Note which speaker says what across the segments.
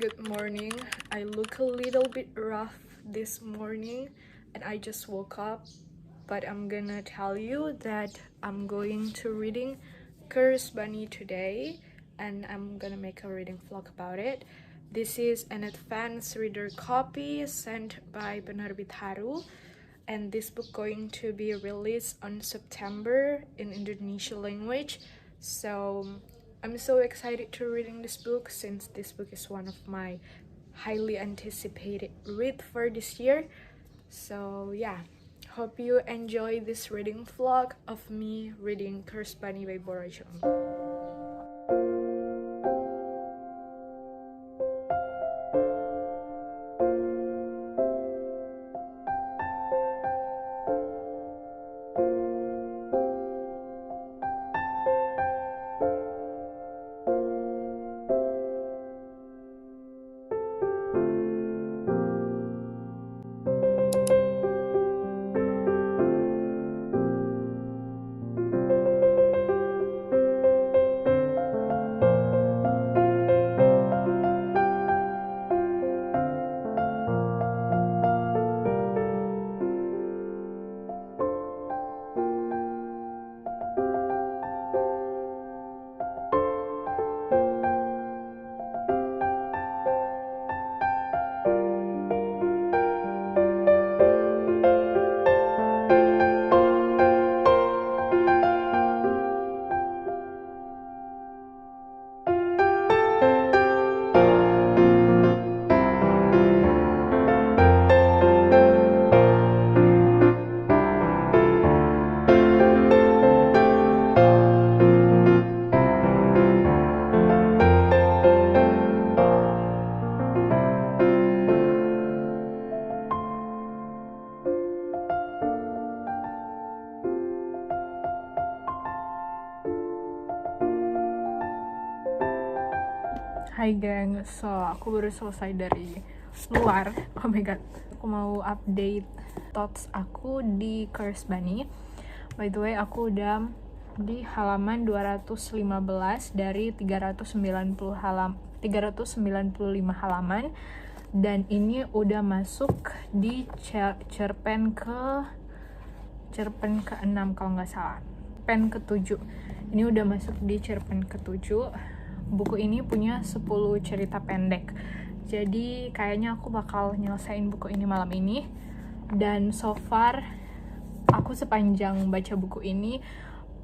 Speaker 1: Good morning. I look a little bit rough this morning and I just woke up, but I'm gonna tell you that I'm going to reading Curse Bunny today and I'm gonna make a reading vlog about it. This is an advanced reader copy sent by Penerbit Haru, and this book going to be released on September in Indonesian language. So I'm so excited to reading this book since this book is one of my highly anticipated read for this year. So yeah, hope you enjoy this reading vlog of me reading Curse Bunny by Bora Jung. Hai geng, so aku baru selesai dari luar. Oh my god, aku mau update thoughts aku di Curse Bunny. By the way, aku udah di halaman 215 dari 395 halaman, dan ini udah masuk di cerpen ke-6 kalau nggak salah, cerpen ke-7. Ini udah masuk di cerpen ke-7. Buku ini punya 10 cerita pendek, jadi kayaknya aku bakal nyelesain buku ini malam ini. Dan so far aku sepanjang baca buku ini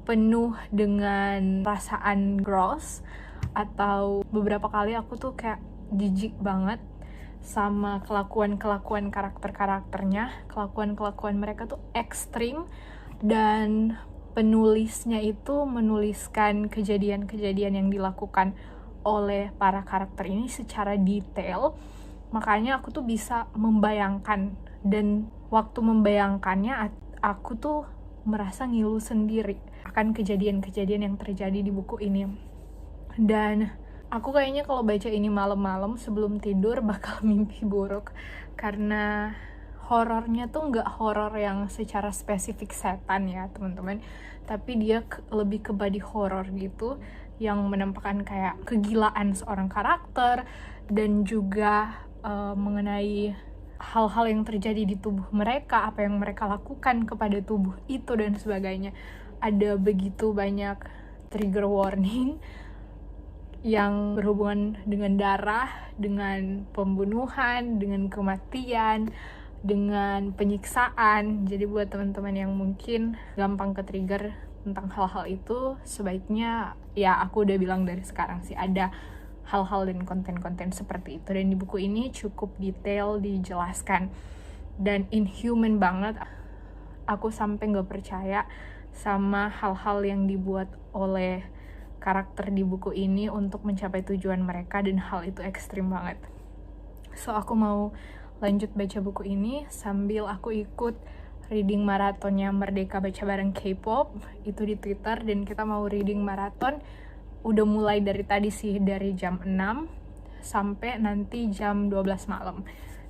Speaker 1: penuh dengan perasaan gross, atau beberapa kali aku tuh kayak jijik banget sama kelakuan karakter-karakternya. Kelakuan mereka tuh ekstrim, dan penulisnya itu menuliskan kejadian-kejadian yang dilakukan oleh para karakter ini secara detail. Makanya aku tuh bisa membayangkan, dan waktu membayangkannya aku tuh merasa ngilu sendiri akan kejadian-kejadian yang terjadi di buku ini. Dan aku kayaknya kalau baca ini malam-malam sebelum tidur bakal mimpi buruk, karena horornya tuh nggak horor yang secara spesifik setan ya teman-teman, tapi dia lebih ke body horror gitu, yang menampakkan kayak kegilaan seorang karakter, dan juga mengenai hal-hal yang terjadi di tubuh mereka, apa yang mereka lakukan kepada tubuh itu dan sebagainya. Ada begitu banyak trigger warning yang berhubungan dengan darah, dengan pembunuhan, dengan kematian, dengan penyiksaan. Jadi buat teman-teman yang mungkin gampang ke-trigger tentang hal-hal itu, sebaiknya ya aku udah bilang dari sekarang sih, ada hal-hal dan konten-konten seperti itu. Dan di buku ini cukup detail dijelaskan dan inhuman banget. Aku sampai gak percaya sama hal-hal yang dibuat oleh karakter di buku ini untuk mencapai tujuan mereka, dan hal itu ekstrim banget. So aku mau lanjut baca buku ini sambil aku ikut reading maratonnya Merdeka Baca Bareng K-pop itu di Twitter, dan kita mau reading maraton udah mulai dari tadi sih, dari jam 6 sampai nanti jam 12 malam.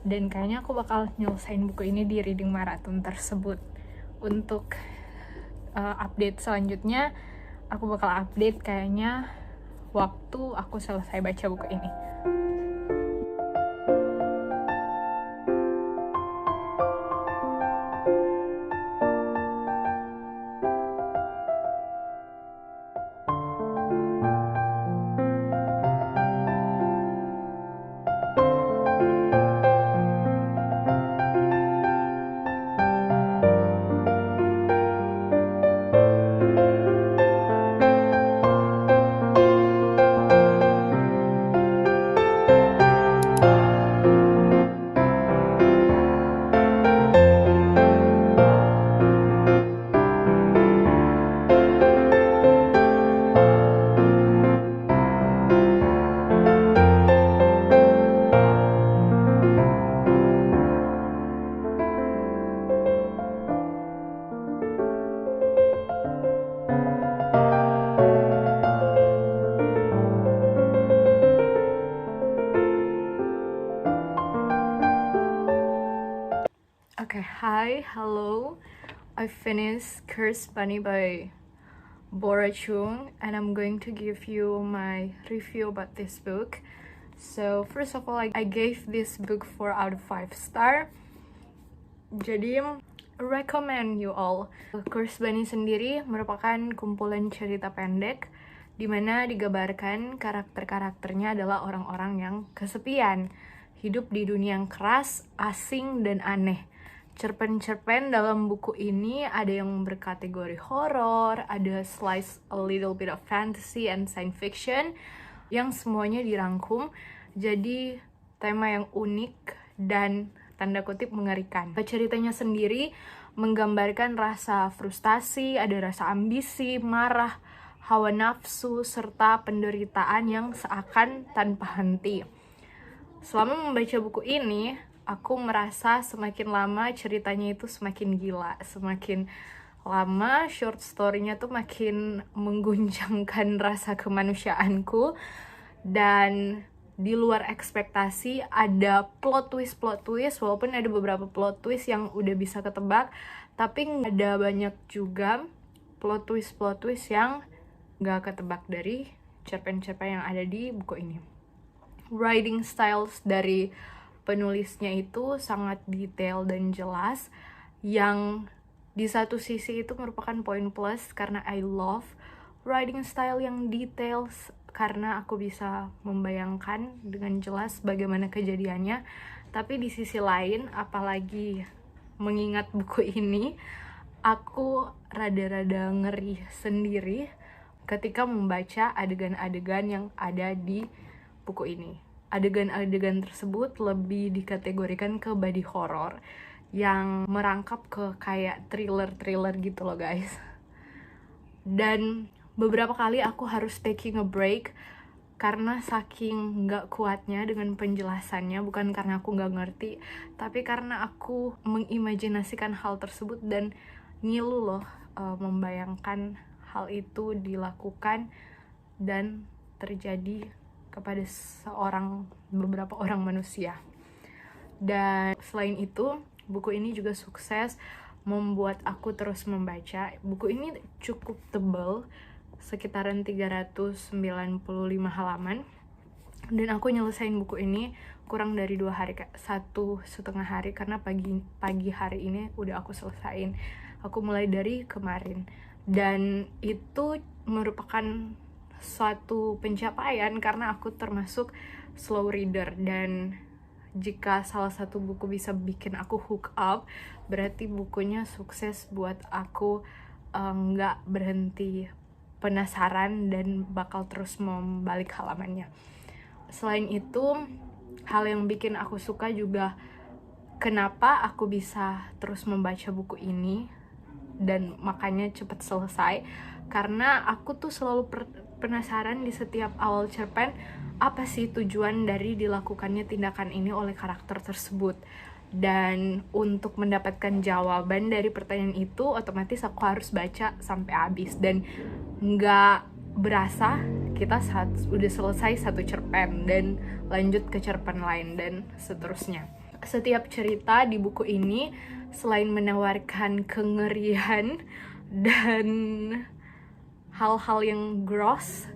Speaker 1: Dan kayaknya aku bakal nyelesain buku ini di reading maraton tersebut. Untuk update selanjutnya aku bakal update kayaknya waktu aku selesai baca buku ini. Okay, hi, hello. I finished Cursed Bunny by Bora Chung, and I'm going to give you my review about this book. So first of all, I gave this book 4 out of 5 star. Jadi recommend you all. Cursed Bunny sendiri merupakan kumpulan cerita pendek di mana digambarkan karakter-karakternya adalah orang-orang yang kesepian, hidup di dunia yang keras, asing, dan aneh. Cerpen-cerpen dalam buku ini ada yang berkategori horor, ada slice a little bit of fantasy and science fiction, yang semuanya dirangkum jadi tema yang unik dan tanda kutip mengerikan. Ceritanya sendiri menggambarkan rasa frustasi, ada rasa ambisi, marah, hawa nafsu, serta penderitaan yang seakan tanpa henti. Selama membaca buku ini, aku merasa semakin lama ceritanya itu semakin gila, semakin lama short story-nya tuh makin mengguncangkan rasa kemanusiaanku, dan di luar ekspektasi ada plot twist, walaupun ada beberapa plot twist yang udah bisa ketebak, tapi ada banyak juga plot twist yang gak ketebak dari cerpen-cerpen yang ada di buku ini. Writing styles dari penulisnya itu sangat detail dan jelas, yang di satu sisi itu merupakan poin plus karena I love writing style yang details, karena aku bisa membayangkan dengan jelas bagaimana kejadiannya. Tapi di sisi lain, apalagi mengingat buku ini, aku rada-rada ngeri sendiri ketika membaca adegan-adegan yang ada di buku ini. Adegan-adegan tersebut lebih dikategorikan ke body horror yang merangkap ke kayak thriller gitu loh guys. Dan beberapa kali aku harus taking a break karena saking gak kuatnya dengan penjelasannya, bukan karena aku gak ngerti, tapi karena aku mengimajinasikan hal tersebut dan ngilu loh membayangkan hal itu dilakukan dan terjadi kepada beberapa orang manusia. Dan selain itu, buku ini juga sukses membuat aku terus membaca. Buku ini cukup tebal, sekitaran 395 halaman, dan aku nyelesain buku ini kurang dari 2 hari, 1,5 hari, karena pagi hari ini udah aku selesain. Aku mulai dari kemarin, dan itu merupakan suatu pencapaian karena aku termasuk slow reader, dan jika salah satu buku bisa bikin aku hook up, berarti bukunya sukses buat aku nggak berhenti penasaran dan bakal terus membalik halamannya. Selain itu, hal yang bikin aku suka juga kenapa aku bisa terus membaca buku ini dan makanya cepet selesai, karena aku tuh selalu penasaran di setiap awal cerpen, apa sih tujuan dari dilakukannya tindakan ini oleh karakter tersebut. Dan untuk mendapatkan jawaban dari pertanyaan itu, otomatis aku harus baca sampai habis, dan nggak berasa kita udah selesai satu cerpen dan lanjut ke cerpen lain dan seterusnya. Setiap cerita di buku ini selain menawarkan kengerian dan hal-hal yang gross,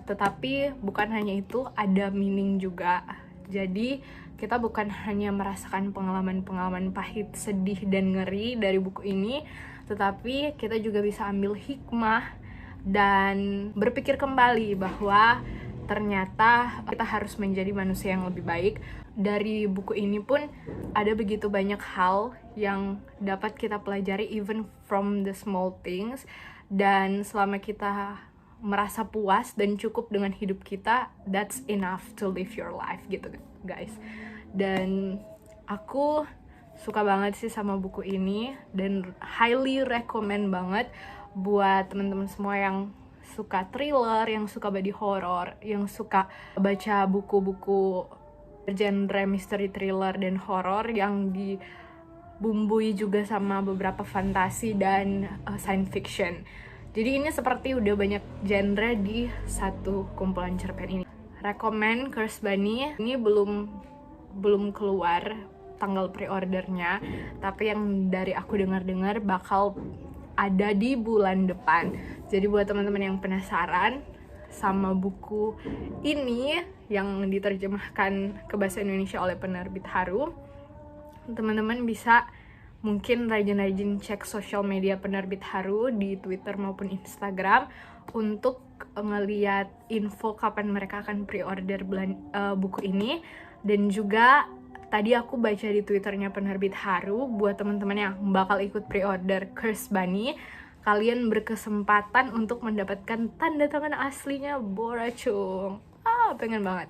Speaker 1: tetapi bukan hanya itu, ada meaning juga. Jadi kita bukan hanya merasakan pengalaman-pengalaman pahit, sedih, dan ngeri dari buku ini, tetapi kita juga bisa ambil hikmah dan berpikir kembali bahwa ternyata kita harus menjadi manusia yang lebih baik. Dari buku ini pun ada begitu banyak hal yang dapat kita pelajari, even from the small things, dan selama kita merasa puas dan cukup dengan hidup kita, that's enough to live your life gitu guys. Dan aku suka banget sih sama buku ini dan highly recommend banget buat teman-teman semua yang suka thriller, yang suka body horror, yang suka baca buku-buku genre mystery thriller dan horror yang dibumbui juga sama beberapa fantasi dan science fiction. Jadi ini seperti udah banyak genre di satu kumpulan cerpen ini. Recommend Cursed Bunny. Ini belum keluar tanggal pre-ordernya, tapi yang dari aku dengar-dengar bakal ada di bulan depan. Jadi buat teman-teman yang penasaran sama buku ini yang diterjemahkan ke bahasa Indonesia oleh penerbit Haru, teman-teman bisa mungkin rajin-rajin cek sosial media penerbit Haru di Twitter maupun Instagram untuk ngeliat info kapan mereka akan pre-order buku ini. Dan juga tadi aku baca di Twitternya penerbit Haru, buat teman-teman yang bakal ikut pre-order Cursed Bunny, kalian berkesempatan untuk mendapatkan tanda tangan aslinya Bora Chung. Pengen banget.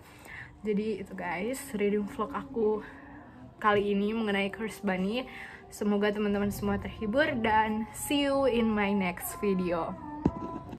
Speaker 1: Jadi itu guys, reading vlog aku kali ini mengenai Cursed Bunny. Semoga teman-teman semua terhibur dan see you in my next video.